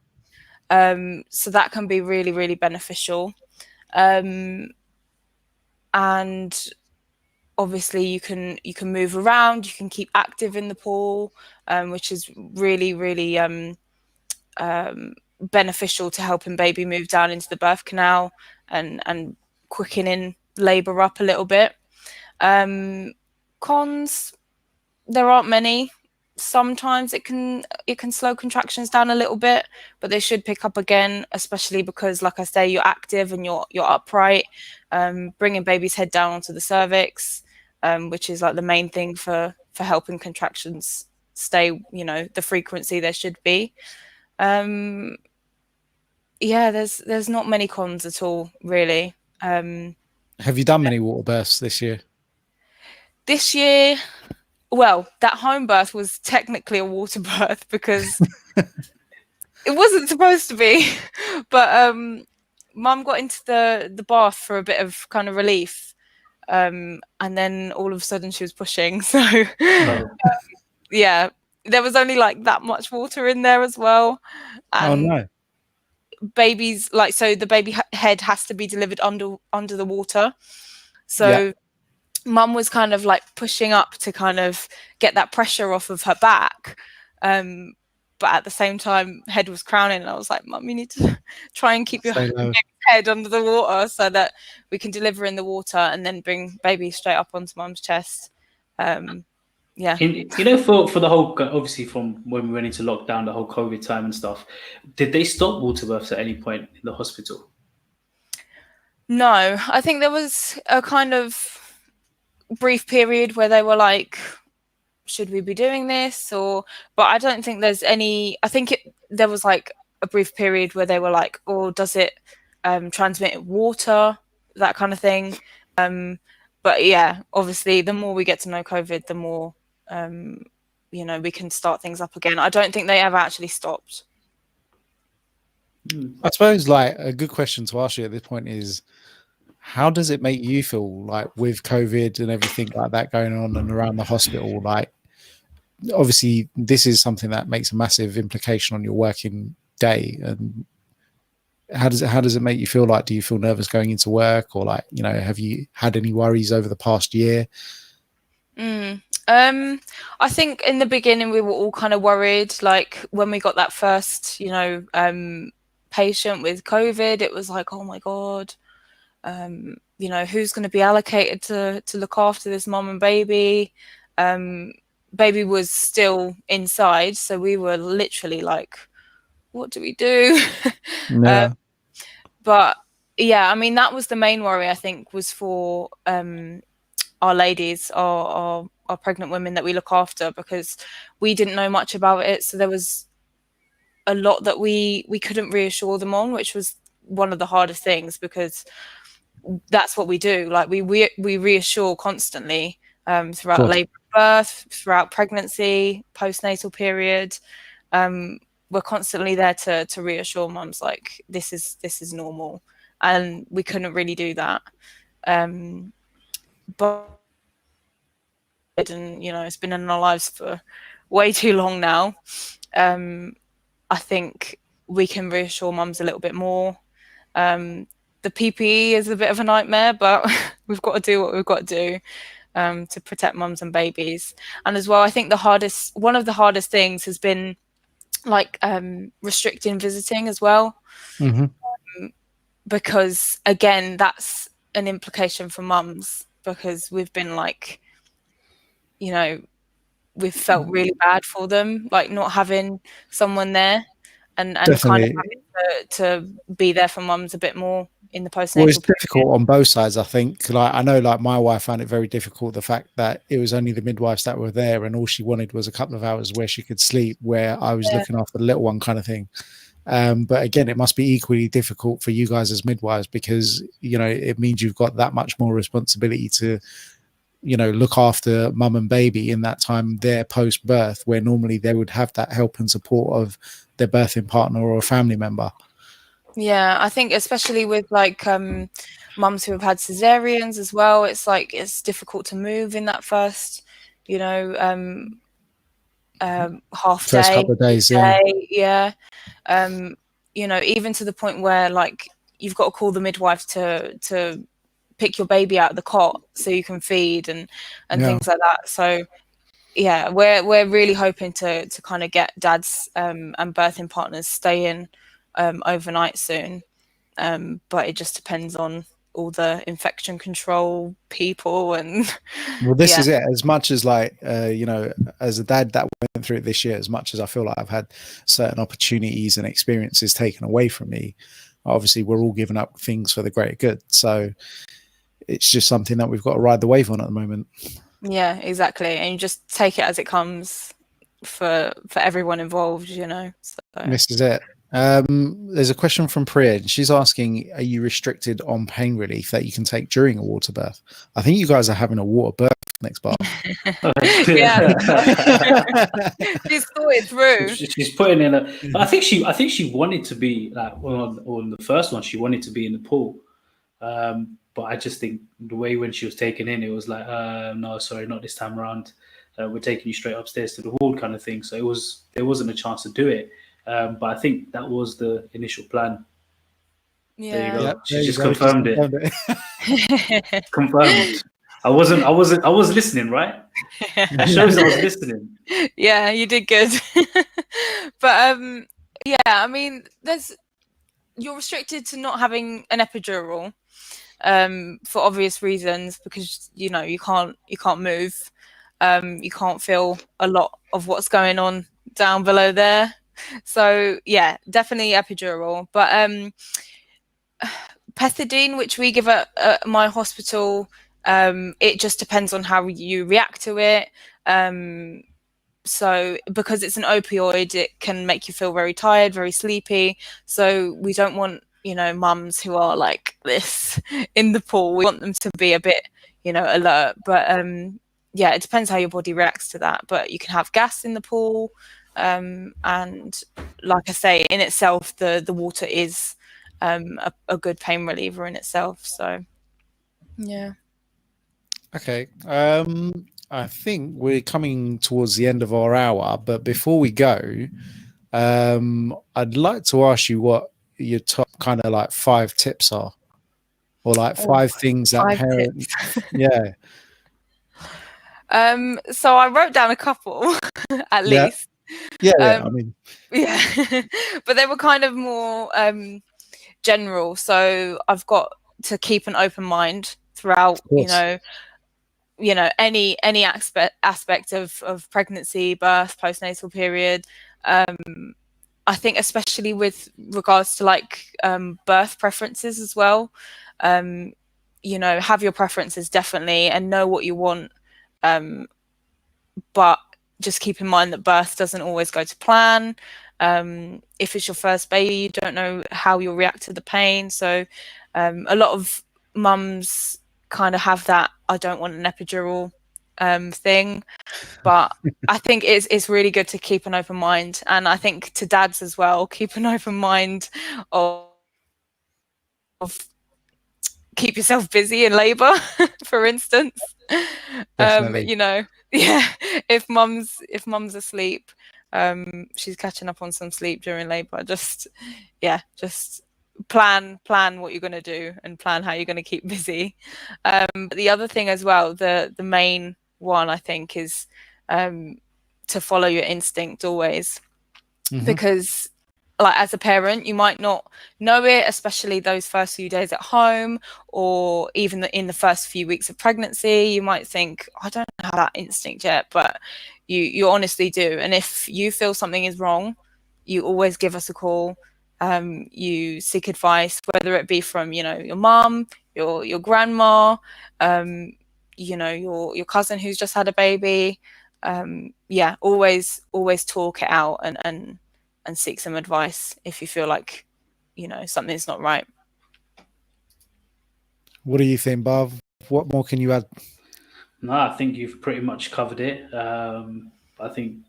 it. So that can be really, really beneficial. And obviously you can move around, you can keep active in the pool, which is really, really beneficial to helping baby move down into the birth canal and quickening labor up a little bit. Cons, there aren't many. Sometimes it can slow contractions down a little bit, but they should pick up again, especially because, like I say, you're active and you're upright, bringing baby's head down onto the cervix, which is like the main thing for helping contractions stay, the frequency there should be. Yeah, there's not many cons at all, really. Have you done many water births this year? This year, well, that home birth was technically a water birth because it wasn't supposed to be. But Mum got into the bath for a bit of kind of relief, and then all of a sudden she was pushing. So yeah, there was only like that much water in there as well. And oh no. Babies, like, so the baby head has to be delivered under the water. So Mum was kind of like pushing up to kind of get that pressure off of her back, but at the same time head was crowning, and I was like, Mum, you need to try and keep your head under the water so that we can deliver in the water and then bring baby straight up onto Mum's chest. Yeah. For the whole, obviously from when we went into lockdown, the whole COVID time and stuff, did they stop water births at any point in the hospital? No, I think there was a kind of brief period where they were like, should we be doing this? But I don't think there's any. I think there was like a brief period where they were like, oh, does it transmit water, that kind of thing. But yeah, obviously the more we get to know COVID, the more we can start things up again. I don't think they ever actually stopped. I suppose like a good question to ask you at this point is, how does it make you feel, like, with COVID and everything like that going on and around the hospital? Like, obviously this is something that makes a massive implication on your working day. And how does it make you feel? Like, do you feel nervous going into work, or like, have you had any worries over the past year? I think in the beginning we were all kind of worried. Like when we got that first, patient with COVID, it was like, oh my God, who's going to be allocated to look after this mom and baby? Baby was still inside, so we were literally like, what do we do? Yeah. But yeah, I mean, that was the main worry, I think, was for our ladies, our pregnant women that we look after, because we didn't know much about it. So there was a lot that we couldn't reassure them on, which was one of the hardest things, because that's what we do. Like we reassure constantly throughout labor and birth, throughout pregnancy, postnatal period. We're constantly there to reassure mums, like this is normal, and we couldn't really do that. But it's been in our lives for way too long now. I think we can reassure mums a little bit more. The PPE is a bit of a nightmare, but we've got to do what we've got to do to protect mums and babies. And as well, I think one of the hardest things has been like restricting visiting as well. Mm-hmm. Because again, that's an implication for mums, because we've been like, we've felt really bad for them, like not having someone there, and kind of having to be there for mums a bit more in the postnatal. Well, it's difficult on both sides, I think. Like, I know, like, my wife found it very difficult, the fact that it was only the midwives that were there, and all she wanted was a couple of hours where she could sleep, where I was looking after the little one, kind of thing. But again, it must be equally difficult for you guys as midwives, because it means you've got that much more responsibility to look after mum and baby in that time there post birth, where normally they would have that help and support of their birthing partner or a family member. Yeah, I think especially with like mums who have had cesareans as well, it's like it's difficult to move in that first, you know, half First day, couple of days, day, yeah. You know, even to the point where like you've got to call the midwife to pick your baby out of the cot so you can feed and Yeah. things like that. So yeah, we're really hoping to kind of get dads and birthing partners staying overnight soon. But it just depends on all the infection control people and Well, this yeah. is it. As much as like, you know, as a dad that went through it this year, as much as I feel like I've had certain opportunities and experiences taken away from me, obviously we're all giving up things for the greater good. So it's just something that we've got to ride the wave on at the moment. Yeah, exactly. And you just take it as it comes for everyone involved, you know. So This is it. There's a question from Priya. She's asking, are you restricted on pain relief that you can take during a water birth? I think you guys are having a water birth next bath. yeah, she's thought it through. She's putting in a. I think she wanted to be like on the first one. She wanted to be in the pool, but I just think the way when she was taken in, it was like, no, sorry, not this time around. We're taking you straight upstairs to the ward, kind of thing. So there wasn't a chance to do it. But I think that was the initial plan. Yeah. There you go. Yep, She just confirmed it. Confirmed. I wasn't listening, right? That shows I was listening. Yeah, you did good. But yeah, I mean, you're restricted to not having an epidural for obvious reasons, because you know you can't move, you can't feel a lot of what's going on down below there. So yeah, definitely epidural. But pethidine, which we give at my hospital, it just depends on how you react to it. So because it's an opioid, it can make you feel very tired, very sleepy. So we don't want, you know, mums who are like this in the pool. We want them to be a bit, you know, alert. But yeah, it depends how your body reacts to that. But you can have gas in the pool. And like I say, in itself, the water is a good pain reliever in itself. So yeah. Okay. I think we're coming towards the end of our hour, but before we go, I'd like to ask you what your top kind of like 5 tips are, or like 5 things that 5 parents. tips. Yeah. So I wrote down a couple at Yeah. least. Yeah. I mean, yeah, but they were kind of more general. So I've got to keep an open mind throughout, you know, any aspect of pregnancy, birth, postnatal period. I think especially with regards to like birth preferences as well. You know, have your preferences definitely and know what you want. But just keep in mind that birth doesn't always go to plan. If it's your first baby, you don't know how you'll react to the pain. So a lot of mums kind of have that I don't want an epidural thing. But I think it's really good to keep an open mind. And I think to dads as well, keep an open mind of keep yourself busy in labor, for instance. You know, yeah, if mum's asleep, she's catching up on some sleep during labor, just plan what you're going to do and plan how you're going to keep busy. But the other thing as well, the main one I think is to follow your instinct always. Because like as a parent, you might not know it, especially those first few days at home, or even in the first few weeks of pregnancy. You might think, I don't have that instinct yet, but you honestly do. And if you feel something is wrong, you always give us a call. You seek advice, whether it be from, you know, your mom, your grandma, you know, your cousin who's just had a baby. Yeah, always talk it out and seek some advice if you feel like, you know, something's not right. What do you think, Bob? What more can you add? No, I think you've pretty much covered it. I think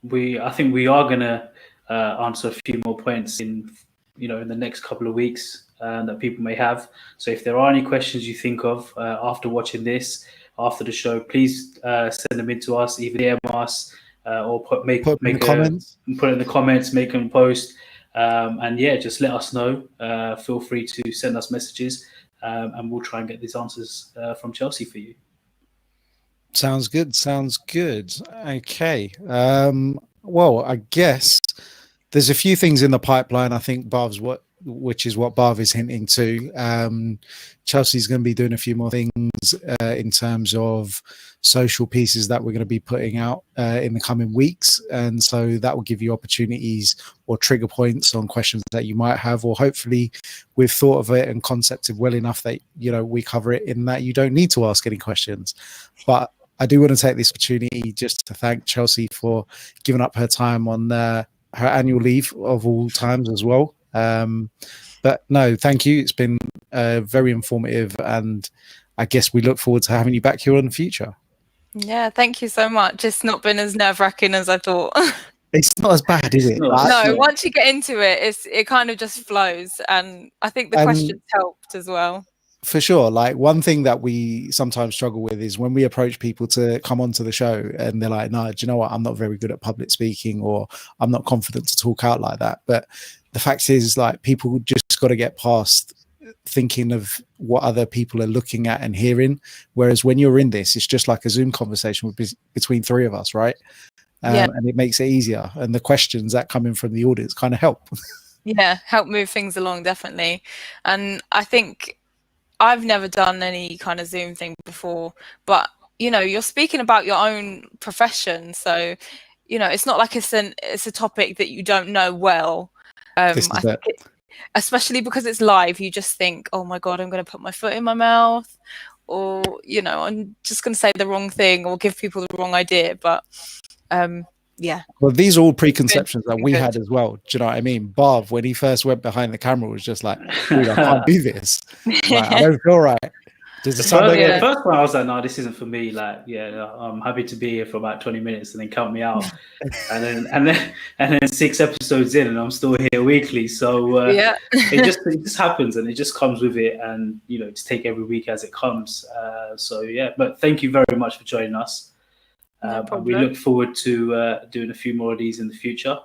we are going to answer a few more points in in the next couple of weeks that people may have. So if there are any questions you think of after watching this, after the show, please send them in to us, either DM us or put in the comments, make them post, and yeah, just let us know. Feel free to send us messages, and we'll try and get these answers from Chelsea for you. Sounds good. Okay. Well, I guess there's a few things in the pipeline. I think which is what Barv is hinting to. Chelsea's going to be doing a few more things in terms of social pieces that we're going to be putting out in the coming weeks, and so that will give you opportunities or trigger points on questions that you might have, or hopefully we've thought of it and concepted well enough that we cover it in that you don't need to ask any questions. But I do want to take this opportunity just to thank Chelsea for giving up her time on her annual leave of all times as well. But no, thank you. It's been very informative, and I guess we look forward to having you back here in the future. Yeah, thank you so much. It's not been as nerve-wracking as I thought. It's not as bad, is it? No, once you get into it, it kind of just flows, and I think the questions helped as well. For sure. Like, one thing that we sometimes struggle with is when we approach people to come onto the show and they're like, no, do you know what? I'm not very good at public speaking, or I'm not confident to talk out like that. But the fact is, like, people just got to get past thinking of what other people are looking at and hearing. Whereas when you're in this, it's just like a Zoom conversation between three of us, right? And it makes it easier. And the questions that come in from the audience kind of help. Yeah, help move things along, definitely. And I think I've never done any kind of Zoom thing before, but you're speaking about your own profession, so it's not like it's a topic that you don't know well. I think especially because it's live, you just think, oh my god, I'm going to put my foot in my mouth, or I'm just going to say the wrong thing or give people the wrong idea. But yeah. Well, these are all preconceptions that we had as well. Do you know what I mean? Barv, when he first went behind the camera, was just like, dude, I can't do this. Like, I don't feel right. The first one, I was like, no, this isn't for me. Like, yeah, I'm happy to be here for about 20 minutes and then count me out. and then 6 episodes in, and I'm still here weekly. So it just happens, and it just comes with it. And just take every week as it comes. So yeah, but thank you very much for joining us. And we look forward to doing a few more of these in the future.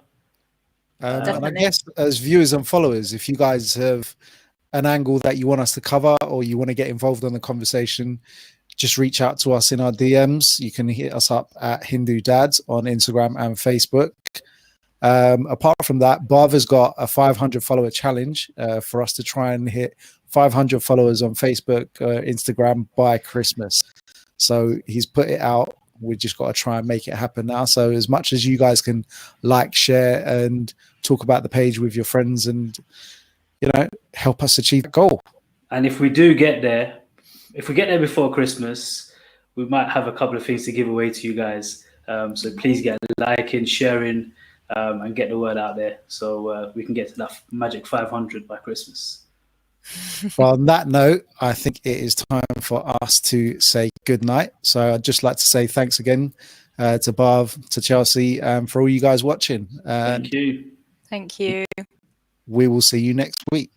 And I guess as viewers and followers, if you guys have an angle that you want us to cover, or you want to get involved in the conversation, just reach out to us in our DMs. You can hit us up at HinduDad on Instagram and Facebook. Apart from that, Barv has got a 500 follower challenge for us to try and hit 500 followers on Facebook, Instagram by Christmas. So he's put it out. We just got to try and make it happen now. So as much as you guys can like, share, and talk about the page with your friends, and help us achieve the goal. And if we do get there, if we get there before Christmas, we might have a couple of things to give away to you guys. So please get liking, sharing, and get the word out there, so we can get to that magic 500 by Christmas. Well, on that note, I think it is time for us to say good night. So I'd just like to say thanks again to Barv, to Chelsea, and for all you guys watching. Thank you. Thank you. We will see you next week.